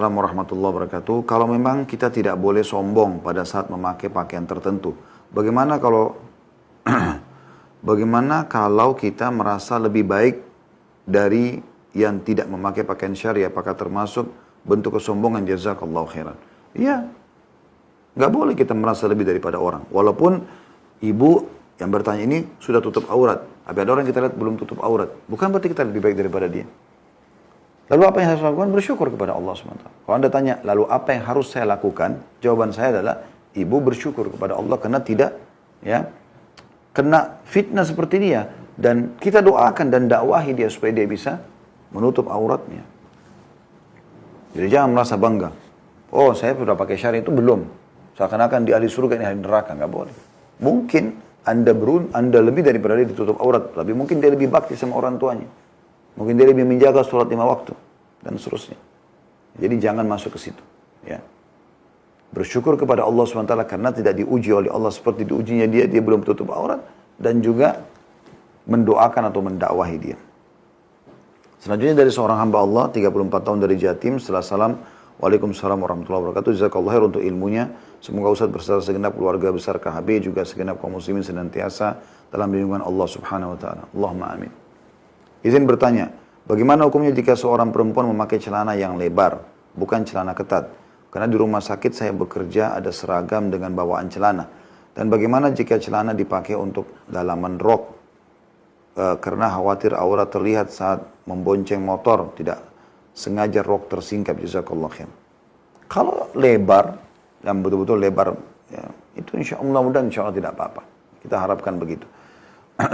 Waalaikumsalam warahmatullahi wabarakatuh. Kalau memang kita tidak boleh sombong pada saat memakai pakaian tertentu, bagaimana kalau bagaimana kalau kita merasa lebih baik dari yang tidak memakai pakaian syariah? Apakah termasuk bentuk kesombongan? Jazakallahu khairan. Iya, nggak boleh kita merasa lebih daripada orang. Walaupun ibu yang bertanya ini sudah tutup aurat, tapi ada orang kita lihat belum tutup aurat. Bukan berarti kita lebih baik daripada dia. Lalu apa yang harus lakukan? Bersyukur kepada Allah SWT. Kalau Anda tanya, lalu apa yang harus saya lakukan? Jawaban saya adalah, ibu bersyukur kepada Allah karena tidak kena fitnah seperti dia. Dan kita doakan dan dakwahi dia supaya dia bisa menutup auratnya. Jadi jangan merasa bangga. Oh, saya sudah pakai syariat, itu belum. Seakan-akan di ahli surga, ini ahli neraka. Nggak boleh. Mungkin Anda lebih daripada dia ditutup aurat. Tapi mungkin dia lebih bakti sama orang tuanya. Mungkin dia lebih menjaga sholat 5 waktu. Dan seterusnya. Jadi jangan masuk ke situ. Ya. Bersyukur kepada Allah SWT karena tidak diuji oleh Allah seperti diujinya dia belum tutup aurat. Dan juga mendoakan atau mendakwahi dia. Selanjutnya dari seorang hamba Allah, 34 tahun dari Jatim, setelah salam, Waalaikumsalam warahmatullahi wabarakatuh. Jazakallahu khair untuk ilmunya. Semoga Ustaz berserta segenap keluarga besar KHB, juga segenap kaum muslimin senantiasa dalam lindungan Allah Subhanahu wa taala. Allahumma amin. Izin bertanya, bagaimana hukumnya jika seorang perempuan memakai celana yang lebar, bukan celana ketat? Karena di rumah sakit saya bekerja ada seragam dengan bawaan celana. Dan bagaimana jika celana dipakai untuk dalaman rok? Karena khawatir aurat terlihat saat membonceng motor, tidak sengaja rok tersingkap. Jazakallah khair. Kalau lebar, yang betul-betul lebar, ya, itu insya Allah tidak apa-apa. Kita harapkan begitu.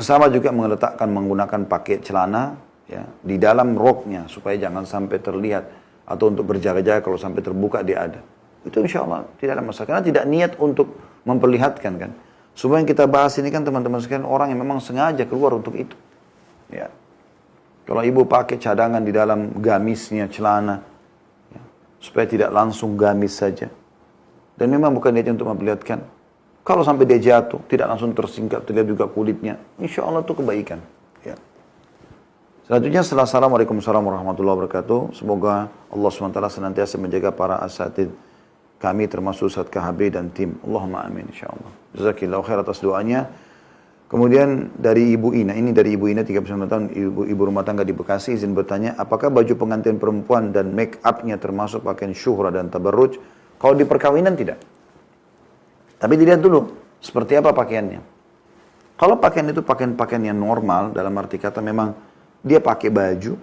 Sama juga menggunakan pakai celana ya, di dalam roknya supaya jangan sampai terlihat atau untuk berjaga-jaga kalau sampai terbuka dia ada. Itu insya Allah tidak ada masalah karena tidak niat untuk memperlihatkan kan. Semua yang kita bahas ini kan teman-teman sekalian orang yang memang sengaja keluar untuk itu. Ya. Kalau ibu pakai cadangan di dalam gamisnya celana ya, supaya tidak langsung gamis saja. Dan memang bukan niatnya untuk memperlihatkan. Kalau sampai dia jatuh, tidak langsung tersingkap, terlihat juga kulitnya. Insya Allah itu kebaikan. Ya. Selanjutnya, Assalamualaikum warahmatullahi wabarakatuh. Semoga Allah SWT senantiasa menjaga para asatid kami, termasuk Ustaz KHB dan tim. Allahumma amin, insya Allah. Jazakillahu khair atas doanya. Kemudian dari Ibu Ina, ini dari Ibu Ina, 39 tahun, ibu rumah tangga di Bekasi, izin bertanya, apakah baju pengantin perempuan dan make up-nya termasuk pakaian syuhra dan tabarruj? Kalau di perkawinan tidak. Tapi dilihat dulu, seperti apa pakaiannya. Kalau pakaian itu pakaian-pakaian yang normal, dalam arti kata memang dia pakai baju,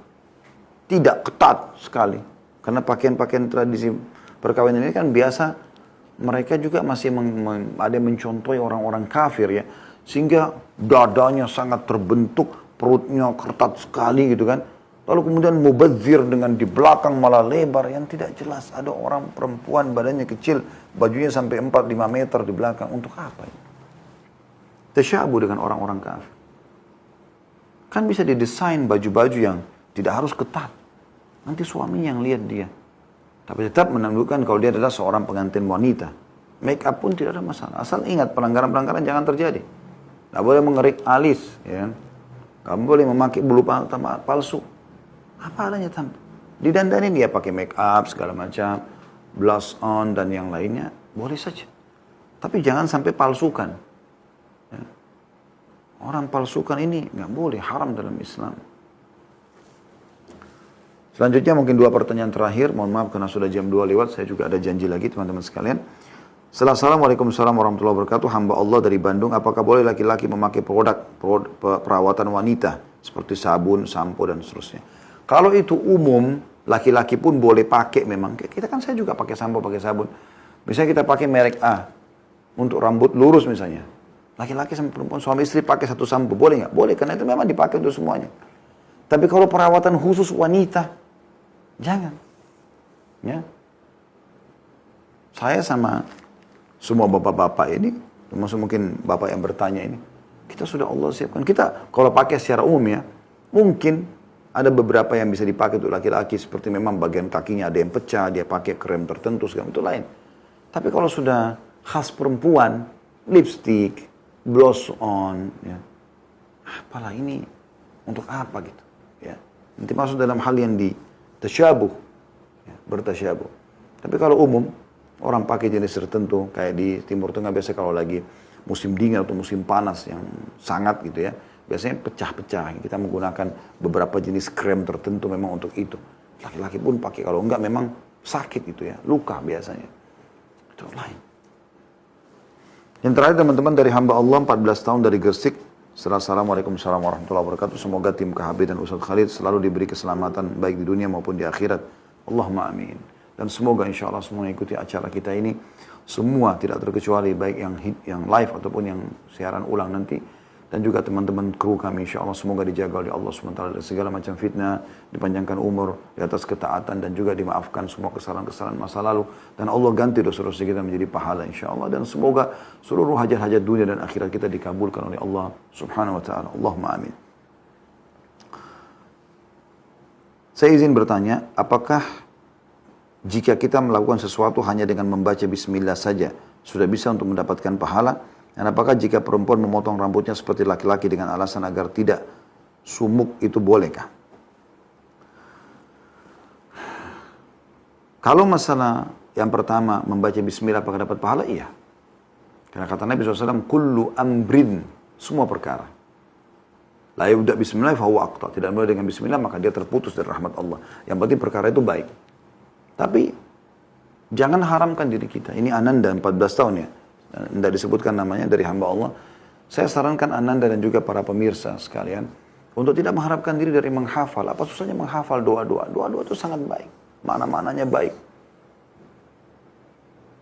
tidak ketat sekali. Karena pakaian-pakaian tradisi perkawinan ini kan biasa, mereka juga masih ada yang mencontohi orang-orang kafir ya. Sehingga dadanya sangat terbentuk, perutnya ketat sekali gitu kan. Lalu kemudian mubazir dengan di belakang malah lebar yang tidak jelas. Ada orang perempuan badannya kecil, bajunya sampai 4-5 meter di belakang. Untuk apa ini? Tasyabuh dengan orang-orang kafir. Kan bisa didesain baju-baju yang tidak harus ketat. Nanti suaminya yang lihat dia. Tapi tetap menunjukkan kalau dia adalah seorang pengantin wanita. Make up pun tidak ada masalah. Asal ingat pelanggaran-pelanggaran jangan terjadi. Tidak boleh mengerik alis. Ya. Kamu boleh memakai bulu palsu. Apa adanya tanpa. Didandani dia pakai make up segala macam, blush on dan yang lainnya, boleh saja. Tapi jangan sampai palsukan. Ya. Orang palsukan ini nggak boleh, haram dalam Islam. Selanjutnya mungkin 2 pertanyaan terakhir. Mohon maaf karena sudah jam 2 lewat. Saya juga ada janji lagi teman-teman sekalian. Assalamualaikum warahmatullahi wabarakatuh. Hamba Allah dari Bandung. Apakah boleh laki-laki memakai produk perawatan wanita seperti sabun, sampo dan seterusnya? Kalau itu umum, laki-laki pun boleh pakai memang. Kita kan saya juga pakai sampo, pakai sabun. Misalnya kita pakai merek A untuk rambut lurus misalnya. Laki-laki sama perempuan, suami istri pakai satu sampo, boleh nggak? Boleh, karena itu memang dipakai untuk semuanya. Tapi kalau perawatan khusus wanita, jangan. Ya. Saya sama semua bapak-bapak ini, termasuk mungkin bapak yang bertanya ini, kita sudah Allah siapkan. Kita kalau pakai secara umum ya, mungkin ada beberapa yang bisa dipakai untuk laki-laki, seperti memang bagian kakinya ada yang pecah, dia pakai krem tertentu, segala itu lain. Tapi kalau sudah khas perempuan, lipstick, blush on, ya, apalah ini untuk apa gitu? Ya, nanti masuk dalam hal yang di tasyabuh, Ya, bertasyabuh. Tapi kalau umum, orang pakai jenis tertentu, kayak di Timur Tengah biasa kalau lagi musim dingin atau musim panas yang sangat gitu ya, biasanya pecah-pecah. Kita menggunakan beberapa jenis krem tertentu memang untuk itu. Laki-laki pun pakai, kalau enggak memang sakit itu ya, luka biasanya. Itu lain. Yang terakhir teman-teman dari hamba Allah 14 tahun dari Gresik. Assalamualaikum warahmatullahi wabarakatuh. Semoga tim KHB dan Ustadz Khalid selalu diberi keselamatan baik di dunia maupun di akhirat. Allahumma amin. Dan semoga insya Allah semua yang ikuti acara kita ini, semua tidak terkecuali baik yang live ataupun yang siaran ulang nanti, dan juga teman-teman kru kami insya Allah semoga dijaga oleh Allah SWT dari segala macam fitnah, dipanjangkan umur di atas ketaatan, dan juga dimaafkan semua kesalahan-kesalahan masa lalu, dan Allah ganti dosa-dosa kita menjadi pahala insya Allah, dan semoga seluruh hajat-hajat dunia dan akhirat kita dikabulkan oleh Allah Subhanahu wa ta'ala. Allahumma amin. Saya izin bertanya, apakah jika kita melakukan sesuatu hanya dengan membaca bismillah saja sudah bisa untuk mendapatkan pahala? Dan apakah jika perempuan memotong rambutnya seperti laki-laki dengan alasan agar tidak sumuk itu bolehkah? Kalau masalah yang pertama membaca bismillah apakah dapat pahala? Iya. Karena kata Nabi SAW, kullu amrin, semua perkara. La yubda bismillah fahuwa aqta. Tidak mulai dengan bismillah maka dia terputus dari rahmat Allah. Yang penting perkara itu baik. Tapi jangan haramkan diri kita. Ini Ananda 14 tahun ya. Tidak disebutkan namanya dari hamba Allah. Saya sarankan Ananda dan juga para pemirsa sekalian untuk tidak mengharapkan diri dari menghafal. Apa susahnya menghafal doa-doa? Doa-doa itu sangat baik. Mana-mananya baik.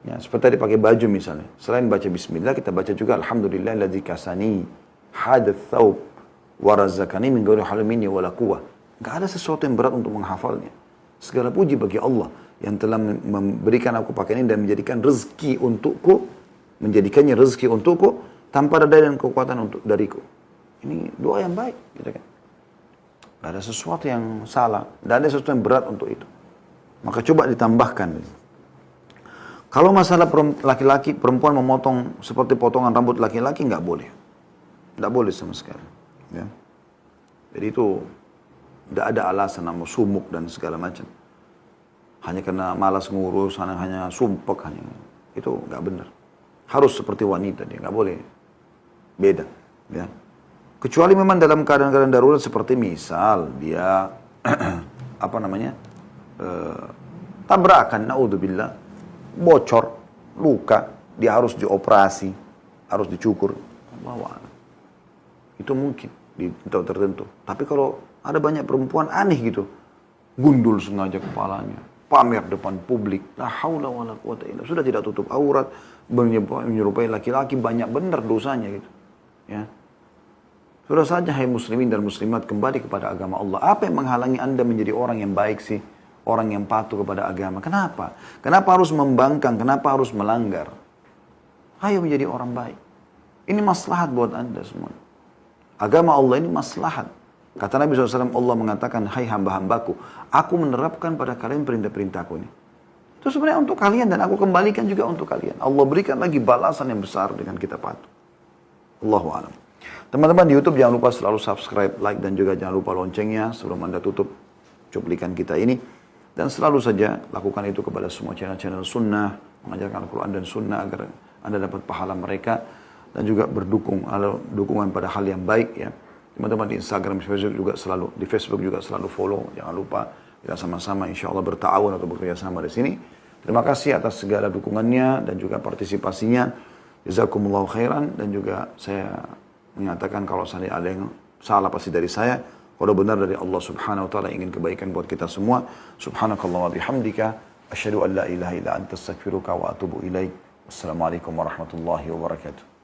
Ya, seperti tadi pakai baju misalnya. Selain baca bismillah, kita baca juga alhamdulillahilladzi kasani hadath thawb wa razaqani min ghairi halimini wala quwwah. Enggak ada sesuatu yang berat untuk menghafalnya. Segala puji bagi Allah yang telah memberikan aku pakaian ini dan menjadikan rezeki untukku, menjadikannya rezeki untukku tanpa ada daya dan kekuatan untuk dariku. Ini doa yang baik, gitu kan? Gak ada sesuatu yang salah, gak ada sesuatu yang berat untuk itu. Maka coba ditambahkan. Kalau masalah laki-laki, perempuan memotong seperti potongan rambut laki-laki, nggak boleh, nggak boleh sama sekali. Ya. Jadi itu nggak ada alasan mau sumuk dan segala macam. Hanya karena malas ngurus, hanya sumpek, hanya itu nggak benar. Harus seperti wanita dia, nggak boleh beda, ya. Kecuali memang dalam keadaan-keadaan darurat seperti misal dia apa namanya tabrakan, naudzubillah, bocor, luka, dia harus dioperasi, harus dicukur, Allahu a'lam. Itu mungkin di tempat tertentu. Tapi kalau ada banyak perempuan aneh gitu, gundul sengaja kepalanya, pamer depan publik, la haula wala quwata illa, sudah tidak tutup aurat, menyerupai laki-laki, banyak benar dosanya gitu. Ya. Sudah saja hai muslimin dan muslimat, kembali kepada agama Allah. Apa yang menghalangi Anda menjadi orang yang baik sih? Orang yang patuh kepada agama. Kenapa? Kenapa harus membangkang? Kenapa harus melanggar? Ayo menjadi orang baik. Ini maslahat buat Anda semua. Agama Allah ini maslahat. Kata Nabi SAW, Allah mengatakan, hai hamba-hambaku, aku menerapkan pada kalian perintah-perintahku ini. Itu sebenarnya untuk kalian dan aku kembalikan juga untuk kalian. Allah berikan lagi balasan yang besar dengan kita patuh. Allahu a'lam. Teman-teman di YouTube jangan lupa selalu subscribe, like, dan juga jangan lupa loncengnya sebelum Anda tutup cuplikan kita ini. Dan selalu saja lakukan itu kepada semua channel-channel sunnah, mengajarkan Al-Quran dan sunnah agar Anda dapat pahala mereka. Dan juga dukungan pada hal yang baik ya. Teman-teman di Instagram, di Facebook juga selalu follow. Jangan lupa kita sama-sama insya Allah bertawun atau bekerja sama di sini. Terima kasih atas segala dukungannya dan juga partisipasinya. Jazakumullahu khairan. Dan juga saya menyatakan kalau ada yang salah pasti dari saya. Kalau benar dari Allah Subhanahu wa taala ingin kebaikan buat kita semua. Subhanakallah wa bihamdika asyhadu an la ilaha illa anta astaghfiruka wa atubu ilaik. Wassalamualaikum warahmatullahi wabarakatuh.